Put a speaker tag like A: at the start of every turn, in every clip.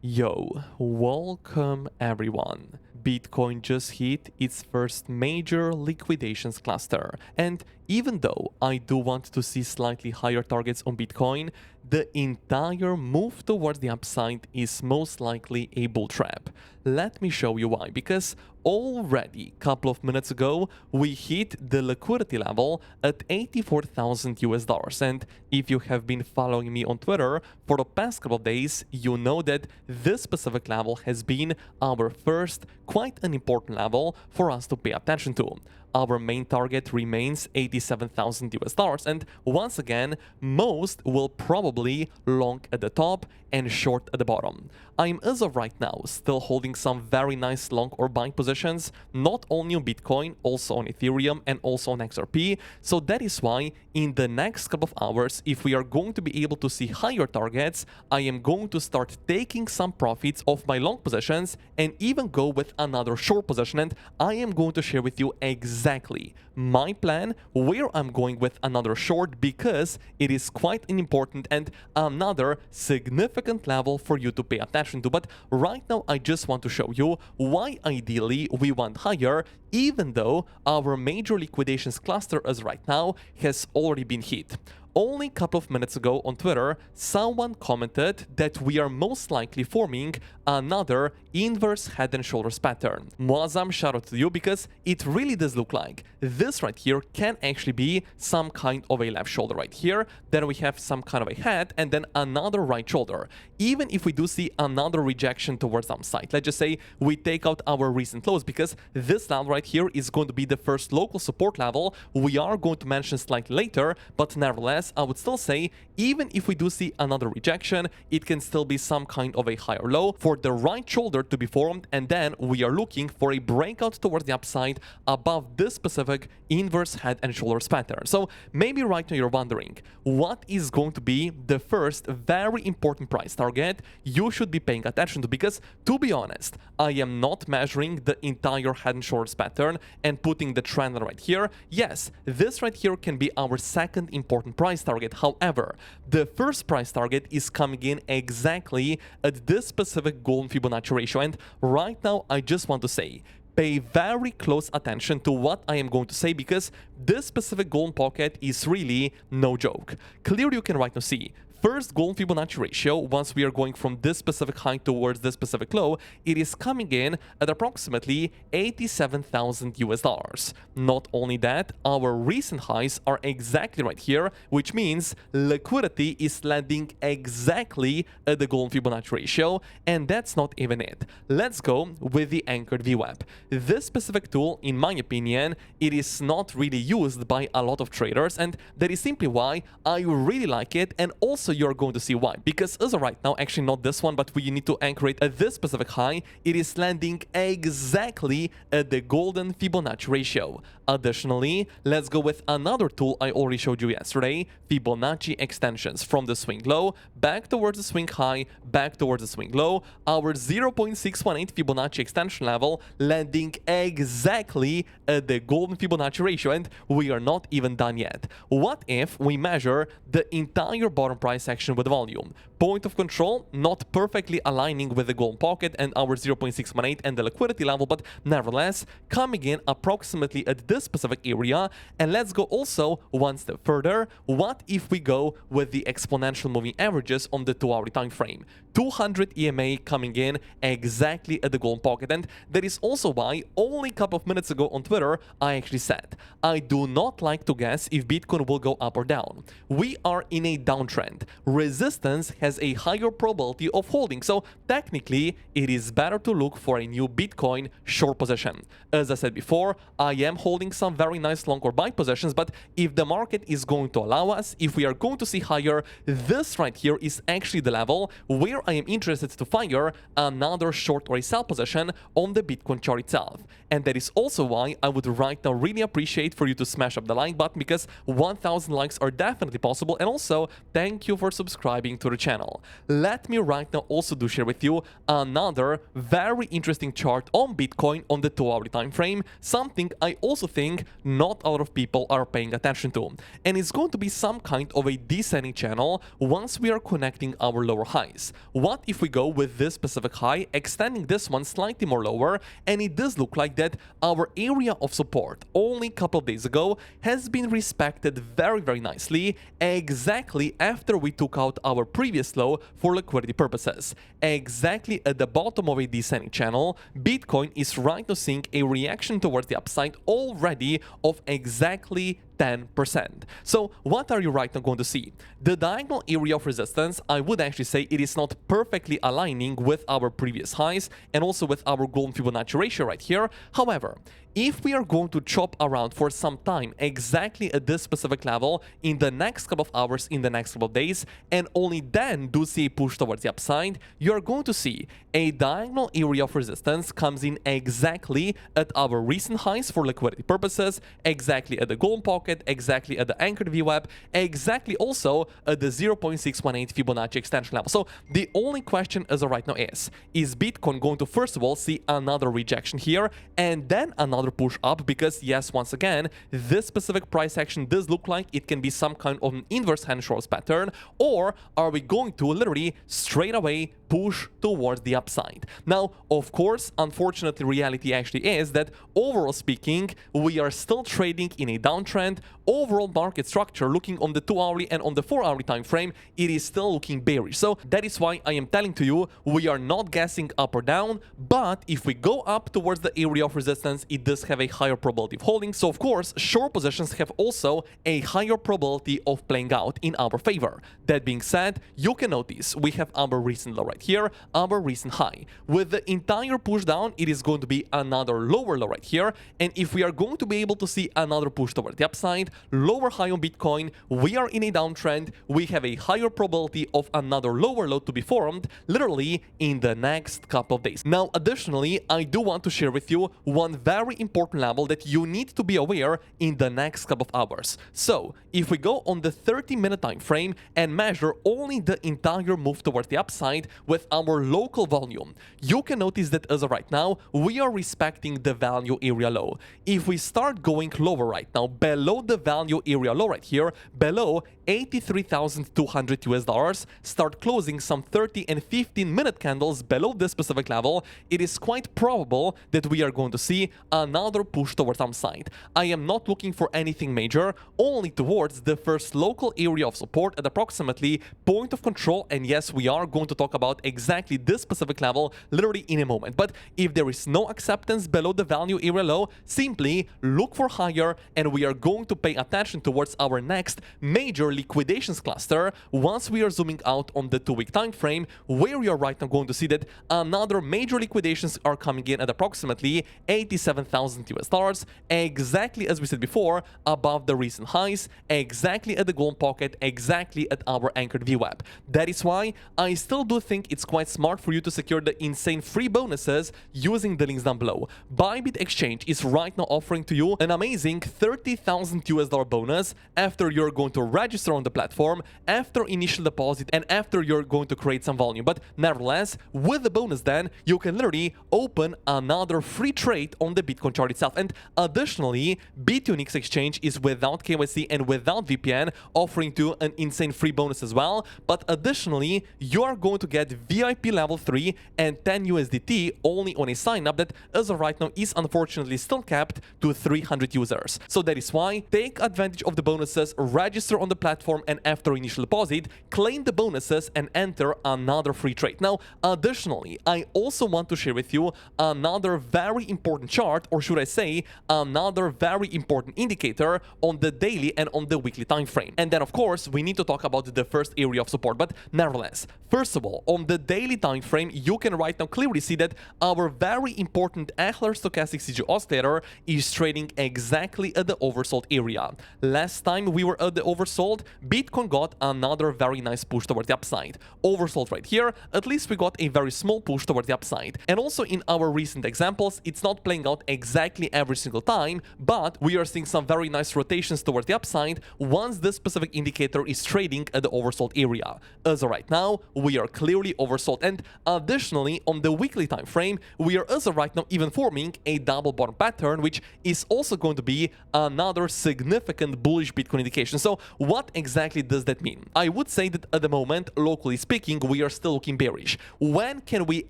A: Yo, welcome everyone. Bitcoin just hit its first major liquidations cluster, and even though I do want to see slightly higher targets on Bitcoin, the entire move towards the upside is most likely a bull trap. Let me show you why, because already a couple of minutes ago we hit the liquidity level at 84,000 US dollars, and if you have been following me on Twitter for the past couple of days, you know that this specific level has been our first quite an important level for us to pay attention to. Our main target remains 87,000 US dollars, and once again, most will probably long at the top and short at the bottom. I'm as of right now still holding some very nice long or buy positions, not only on Bitcoin, also on Ethereum and also on XRP. So that is why in the next couple of hours, if we are going to be able to see higher targets, I am going to start taking some profits of my long positions and even go with another short position. And I am going to share with you exactly my plan where I'm going with another short, because it is quite an important and another significant level for you to pay attention to. But right now I just want to show you why ideally we want higher, even though our major liquidations cluster as right now has already been hit. Only a couple of minutes ago on Twitter, someone commented that we are most likely forming another inverse head and shoulders pattern. Muazzam, shout out to you, because it really does look like this right here can actually be some kind of a left shoulder right here. Then we have some kind of a head and then another right shoulder. Even if we do see another rejection towards the upside, let's just say we take out our recent lows, because this level right here is going to be the first local support level we are going to mention slightly later, but nevertheless, I would still say even if we do see another rejection, it can still be some kind of a higher low for the right shoulder to be formed, and then we are looking for a breakout towards the upside above this specific inverse head and shoulders pattern. So maybe right now you're wondering, what is going to be the first very important price target you should be paying attention to? Because to be honest, I am not measuring the entire head and shoulders pattern and putting the trend line right here. Yes, this right here can be our second important price target. However, the first price target is coming in exactly at this specific golden Fibonacci ratio, and right now I just want to say, pay very close attention to what I am going to say, because this specific golden pocket is really no joke. Clearly you can right now see first golden Fibonacci ratio, once we are going from this specific high towards this specific low, it is coming in at approximately 87,000 US dollars. Not only that, our recent highs are exactly right here, which means liquidity is landing exactly at the golden Fibonacci ratio, and that's not even it. Let's go with the anchored VWAP. This specific tool, in my opinion, it is not really used by a lot of traders, and that is simply why I really like it, and also you're going to see why. Because as of right now, actually not this one, but we need to anchor it at this specific high, it is landing exactly at the golden Fibonacci ratio. Additionally, let's go with another tool I already showed you yesterday, Fibonacci extensions from the swing low back towards the swing high, back towards the swing low. Our 0.618 Fibonacci extension level landing exactly at the golden Fibonacci ratio, and we are not even done yet. What if we measure the entire bottom price action with volume? Point of control not perfectly aligning with the golden pocket and our 0.618 and the liquidity level, but nevertheless coming in approximately at this specific area. And let's go also one step further. What if we go with the exponential moving averages on the 2-hour time frame? 200 EMA coming in exactly at the golden pocket, and that is also why only a couple of minutes ago on Twitter I actually said I do not like to guess if Bitcoin will go up or down. We are in a downtrend. Resistance has a higher probability of holding, so technically it is better to look for a new Bitcoin short position. As I said before, I am holding some very nice long or buy positions, but if the market is going to allow us, if we are going to see higher, this right here is actually the level where I am interested to fire another short or a sell position on the Bitcoin chart itself. And that is also why I would right now really appreciate for you to smash up the like button, because 1,000 likes are definitely possible. And also, thank you for subscribing to the channel. channel. Let me right now also do share with you another very interesting chart on Bitcoin on the 2-hourly time frame, something I also think not a lot of people are paying attention to. And it's going to be some kind of a descending channel once we are connecting our lower highs. What if we go with this specific high, extending this one slightly more lower, and it does look like that our area of support only a couple of days ago has been respected very nicely exactly after we took out our previous low for liquidity purposes. Exactly at the bottom of a descending channel, Bitcoin is right now seeing a reaction towards the upside already of exactly 10%. So what are you right now going to see? The diagonal area of resistance, I would actually say it is not perfectly aligning with our previous highs and also with our golden Fibonacci ratio right here. However, if we are going to chop around for some time exactly at this specific level in the next couple of hours, in the next couple of days, and only then do see a push towards the upside, you're going to see a diagonal area of resistance comes in exactly at our recent highs for liquidity purposes, exactly at the golden pocket, exactly at the anchored VWAP, exactly also at the 0.618 Fibonacci extension level. So the only question as of right now is Bitcoin going to first of all see another rejection here and then another push up? Because yes, once again, this specific price action does look like it can be some kind of an inverse hand shoulders pattern, or are we going to literally straight away push towards the upside? Now, of course, unfortunately, reality actually is that overall speaking, we are still trading in a downtrend. Overall market structure, looking on the 2-hourly and on the 4-hourly time frame, it is still looking bearish. So that is why I am telling to you, we are not guessing up or down, but if we go up towards the area of resistance, it does have a higher probability of holding. So of course, short positions have also a higher probability of playing out in our favor. That being said, you can notice we have our recent low right here, our recent high. With the entire push down, it is going to be another lower low right here. And if we are going to be able to see another push toward the upside, lower high on Bitcoin, we are in a downtrend, we have a higher probability of another lower low to be formed literally in the next couple of days. Now, additionally, I do want to share with you one very important level that you need to be aware in the next couple of hours. So if we go on the 30-minute time frame and measure only the entire move towards the upside with our local volume, you can notice that as of right now, we are respecting the value area low. If we start going lower right now, below the value area low right here, below 83,200 US dollars, start closing some 30 and 15-minute candles below this specific level, it is quite probable that we are going to see another push towards upside. I am not looking for anything major, only towards the first local area of support at approximately point of control, and yes, we are going to talk about exactly this specific level literally in a moment. But if there is no acceptance below the value area low, simply look for higher, and we are going to pay attention towards our next major liquidations cluster once we are zooming out on the 2-week time frame, where we are right now going to see that another major liquidations are coming in at approximately 87,000 US dollars, exactly as we said before, above the recent highs, exactly at the golden pocket, exactly at our anchored VWAP. That is why I still do think it's quite smart for you to secure the insane free bonuses using the links down below. Bybit Exchange is right now offering to you an amazing 30,000 US dollar bonus after you're going to register on the platform, after initial deposit, and after you're going to create some volume. But nevertheless, with the bonus then, you can literally open another free trade on the Bitcoin chart itself. And additionally, BTC Exchange is without KYC and without VPN, offering to an insane free bonus as well. But additionally, you are going to get VIP level 3 and 10 USDT only on a sign up that as of right now is unfortunately still capped to 300 users. So that is why take advantage of the bonuses, register on the platform, and after initial deposit, claim the bonuses and enter another free trade. Now, additionally, I also want to share with you another very important chart, or should I say, another very important indicator on the daily and on the weekly time frame. And then, of course, we need to talk about the first area of support. But nevertheless, first of all, on the daily time frame, you can right now clearly see that our very important Achler stochastic CG oscillator is trading exactly at the oversold area. area. Last time we were at the oversold, Bitcoin got another very nice push toward the upside. Oversold right here, at least we got a very small push toward the upside. And also in our recent examples, it's not playing out exactly every single time, but we are seeing some very nice rotations toward the upside once this specific indicator is trading at the oversold area. As of right now, we are clearly oversold, and additionally on the weekly time frame, we are as of right now even forming a double bottom pattern, which is also going to be another significant bullish Bitcoin indication. So what exactly does that mean? I would say that at the moment, locally speaking, we are still looking bearish. When can we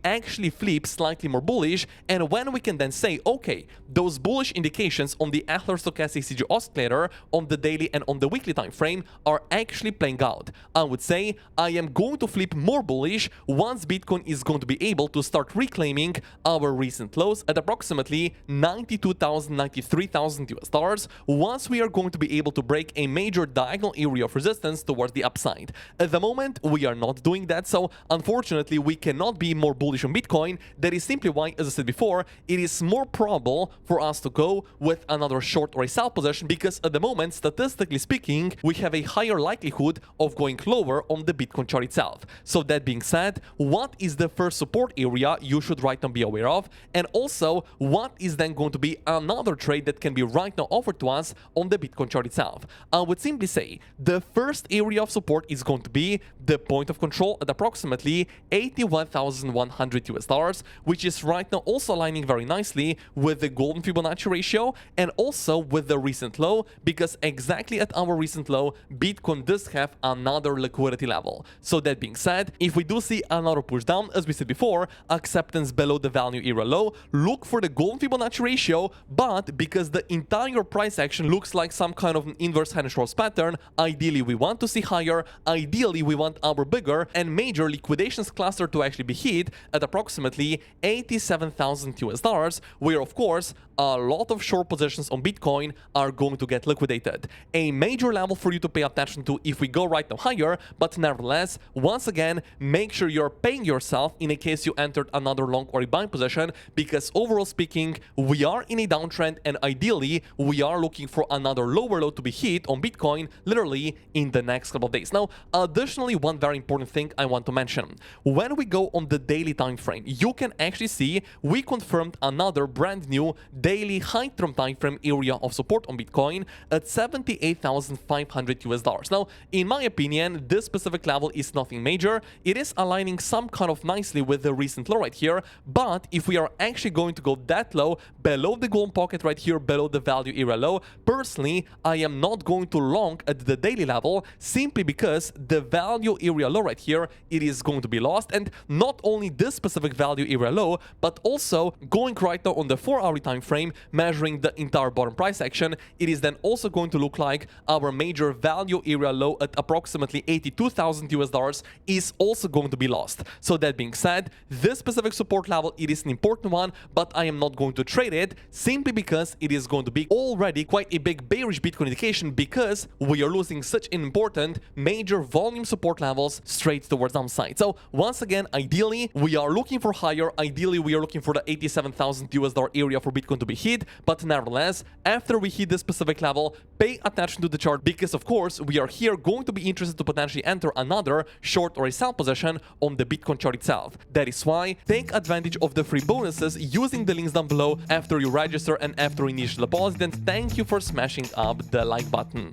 A: actually flip slightly more bullish, and when we can then say, okay, those bullish indications on the Adler stochastic CG oscillator on the daily and on the weekly time frame are actually playing out? I would say I am going to flip more bullish once Bitcoin is going to be able to start reclaiming our recent lows at approximately 92,000, 93,000 US dollars, once we are going to be able to break a major diagonal area of resistance towards the upside. At the moment, we are not doing that, so unfortunately, we cannot be more bullish on Bitcoin. That is simply why, as I said before, it is more probable for us to go with another short or a sell position, because at the moment, statistically speaking, we have a higher likelihood of going lower on the Bitcoin chart itself. So that being said, what is the first support area you should right now be aware of? And also, what is then going to be another trade that can be right now offered to us on the Bitcoin chart itself? I would simply say the first area of support is going to be the point of control at approximately 81,100 US dollars, which is right now also aligning very nicely with the golden Fibonacci ratio and also with the recent low, because exactly at our recent low, Bitcoin does have another liquidity level. So that being said, if we do see another push down, as we said before, acceptance below the value era low, look for the golden Fibonacci ratio, but because the entire price action looks like some kind of an inverse head and shoulders pattern, ideally we want to see higher, ideally we want our bigger and major liquidations cluster to actually be hit at approximately 87,000 US dollars, where of course a lot of short positions on Bitcoin are going to get liquidated. A major level for you to pay attention to if we go right now higher, but nevertheless, once again, make sure you're paying yourself in a case you entered another long or a buying position, because overall speaking, we are in a downtrend and ideally we are looking for another lower low to be hit on Bitcoin literally in the next couple of days. Now, additionally, one very important thing I want to mention. When we go on the daily time frame, you can actually see we confirmed another brand new daily high term time frame area of support on Bitcoin at 78,500 US dollars. Now, in my opinion, this specific level is nothing major. It is aligning some kind of nicely with the recent low right here, but if we are actually going to go that low, below the golden pocket right here, below the value era low, personally, I am not going to long at the daily level, simply because the value area low right here, it is going to be lost. And not only this specific value area low, but also going right now on the 4-hour time frame, measuring the entire bottom price action, it is then also going to look like our major value area low at approximately 82,000 US dollars is also going to be lost. So that being said, this specific support level, it is an important one, but I am not going to trade it simply because it is going to be already quite a big bearish Bitcoin indication, because we are losing such an important major volume support levels straight towards downside. So once again, ideally we are looking for higher, ideally we are looking for the 87,000 US dollar area for Bitcoin to be hit, but nevertheless, after we hit this specific level, pay attention to the chart, because of course we are here going to be interested to potentially enter another short or a sell position on the Bitcoin chart itself. That is why take advantage of the free bonuses using the links down below after you register and after initial deposit, and thank you for smashing up the like button.